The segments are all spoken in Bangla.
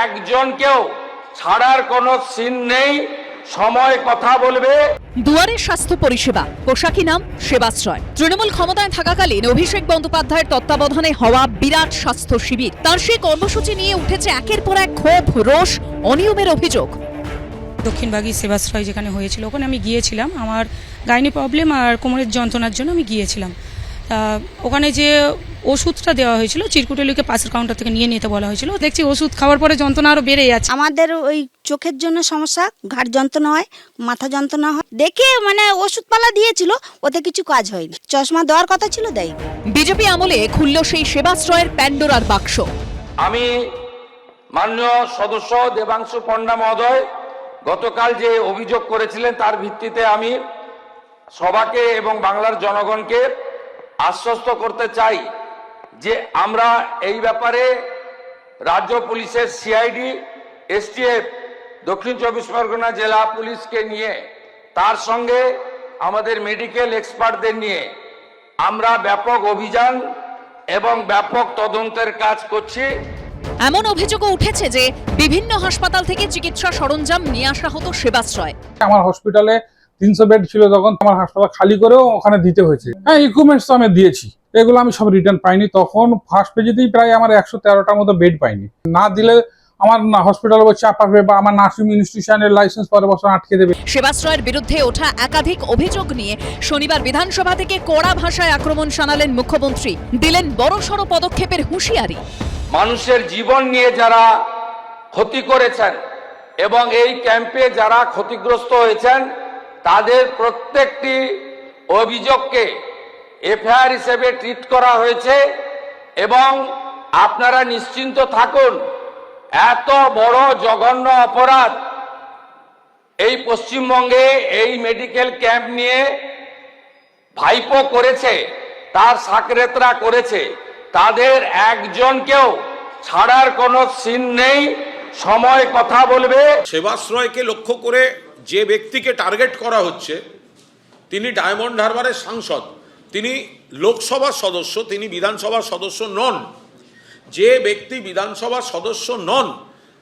একজনকেও ছাড়ার কোনো সিন নেই। সময় কথা বলবে। দুয়ারে স্বাস্থ্য পরিষেবা, পোশাকি নাম সেবাশ্রয়। তৃণমূল ক্ষমতায় থাকাকালীন অভিষেক বন্দ্যোপাধ্যায়ের তত্ত্বাবধানে হওয়া বিরাট স্বাস্থ্য শিবির, তার সেই কর্মসূচি নিয়ে উঠেছে একের পর এক ক্ষোভ, রোষ, অনিয়মের অভিযোগ। দক্ষিণবাগী সেবাশ্রয় যেখানে হয়েছিল ওখানে আমি গিয়েছিলাম, আমার গাইনি প্রবলেম আর কোমরের যন্ত্রণার জন্য আমি গিয়েছিলাম। ওখানে যে ওষুধটা দেওয়া হয়েছিল চিরকুটেলিকে পাশের কাউন্টার থেকে নিয়ে নিতে বলা হয়েছিল, দেখছি ওষুধ খাওয়ার পরে যন্ত্রণা আরও বেড়ে যাচ্ছে। আমাদের ওই চোখের জন্য সমস্যা, ঘাড় যন্ত্রণা হয়, মাথা যন্ত্রণা হয়, দেখে মানে ওষুধপালা দিয়েছিল, ওতে কিছু কাজ হয়নি। চশমা দেওয়ার কথা ছিল, দেয়। বিজেপি আমলে খুলল সেই সেবাশ্রয়ের প্যান্ডোরার বাক্স। আমি মাননীয় সদস্য দেবাংশু পণ্ডা মহোদয় গতকাল যে অভিযোগ করেছিলেন তার ভিত্তিতে আমি সবাকে এবং বাংলার জনগণকে আশ্বস্ত করতে চাই যে আমরা এই ব্যাপারে রাজ্য পুলিশের সিআইডি, এসটিএফ, দক্ষিণ চব্বিশ পরগনা জেলা পুলিশকে নিয়ে, তার সঙ্গে আমাদের মেডিকেল এক্সপার্টদের নিয়ে আমরা ব্যাপক অভিযান এবং ব্যাপক তদন্তের কাজ করছি। এমন অভিযোগও উঠেছে যে বিভিন্ন হাসপাতাল থেকে চিকিৎসা সরঞ্জাম নিয়ে আসা হতো সেবাশ্রয়। আমার হসপিটালে 300 বেড ছিল, তখন আমার হাসপাতাল খালি করেও ওখানে দিতে হয়েছে। হ্যাঁ, ইকুইপমেন্টস আমি দিয়েছি, এগুলো আমি সব রিটার্ন পাইনি। তখন ফার্স্ট পেজেতেই প্রায় আমার 113টার মতো বেড পাইনি। না দিলে আমার হসপিটাল চাপ আসবে বা আমার নার্সিং ইনস্টিটিউশনের লাইসেন্স পরের বছর আটকে দেবে। সেবাশ্রয়ের বিরুদ্ধে ওঠা একাধিক অভিযোগ নিয়ে শনিবার বিধানসভা থেকে কড়া ভাষায় আক্রমণ শানালেন মুখ্যমন্ত্রী, দিলেন বড়সড় পদক্ষেপের হুঁশিয়ারি। মানুষের জীবন নিয়ে যারা ক্ষতি করেছেন এবং এই ক্যাম্পে যারা ক্ষতিগ্রস্ত হয়েছেন তাদের প্রত্যেকটি অভিযোগকে এফআইআর হিসেবে ট্রিট করা হয়েছে। এবং আপনারা নিশ্চিন্ত থাকুন, এত বড় জঘন্য অপরাধ এই পশ্চিমবঙ্গে এই মেডিকেল ক্যাম্প নিয়ে ভাইপো করেছে, তার সাকরেতরা করেছে, তাদের একজনকেও ছাড়ার কোনো সিন নেই। সময় কথা বলবে। সেবাশ্রয়কে লক্ষ্য করে যে ব্যক্তিকে টার্গেট করা হচ্ছে তিনি ডায়মন্ড হারবারের সাংসদ, তিনি লোকসভার সদস্য, তিনি বিধানসভার সদস্য নন। যে ব্যক্তি বিধানসভার সদস্য নন,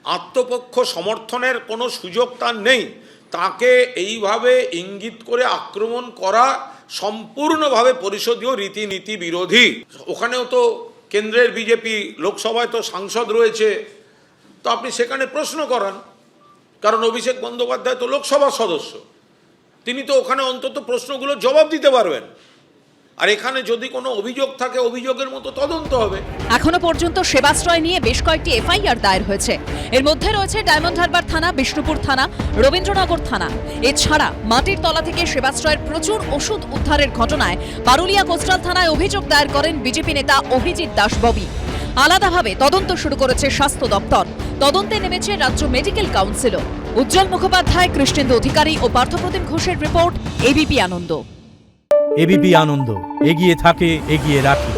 আত্মপক্ষ সমর্থনের কোনো সুযোগ তার নেই, তাকে এইভাবে ইঙ্গিত করে আক্রমণ করা সম্পূর্ণভাবে পরিষদীয় রীতিনীতি বিরোধী। ওখানেও তো কেন্দ্রের বিজেপি, লোকসভায় তো সাংসদ রয়েছে, তো আপনি সেখানে প্রশ্ন করান, কারণ অভিষেক বন্দ্যোপাধ্যায় তো লোকসভার সদস্য, তিনি তো ওখানে অন্তত প্রশ্নগুলোর জবাব দিতে পারবেন। আর এখানে যদি কোনো অভিযোগ থাকে, অভিযোগের মতো তদন্ত হবে। এখনো পর্যন্ত সেবাশ্রয় নিয়ে বেশ কয়েকটি এফআইআর দায়ের হয়েছে। এর মধ্যে রয়েছে ডায়মন্ড হারবার থানা, বিষ্ণুপুর থানা, রবীন্দ্রনগর থানা। এছাড়া মাটির তলা থেকে সেবাশ্রয়ের প্রচুর ওষুধ উদ্ধারের ঘটনায় পারুলিয়া কোস্টাল থানায় অভিযোগ দায়ের করেন বিজেপি নেতা অভিজিৎ দাস ববি। আলাদাভাবে তদন্ত শুরু করেছে স্বাস্থ্য দপ্তর। তদন্তে নেমেছে রাজ্য মেডিকেল কাউন্সিলও। উজ্জ্বল মুখোপাধ্যায়, কৃষ্ণেন্দু অধিকারী ও পার্থপ্রতিম ঘোষের রিপোর্ট, এবিপি আনন্দ। এবিপি আনন্দ, এগিয়ে থাকে, এগিয়ে রাখে।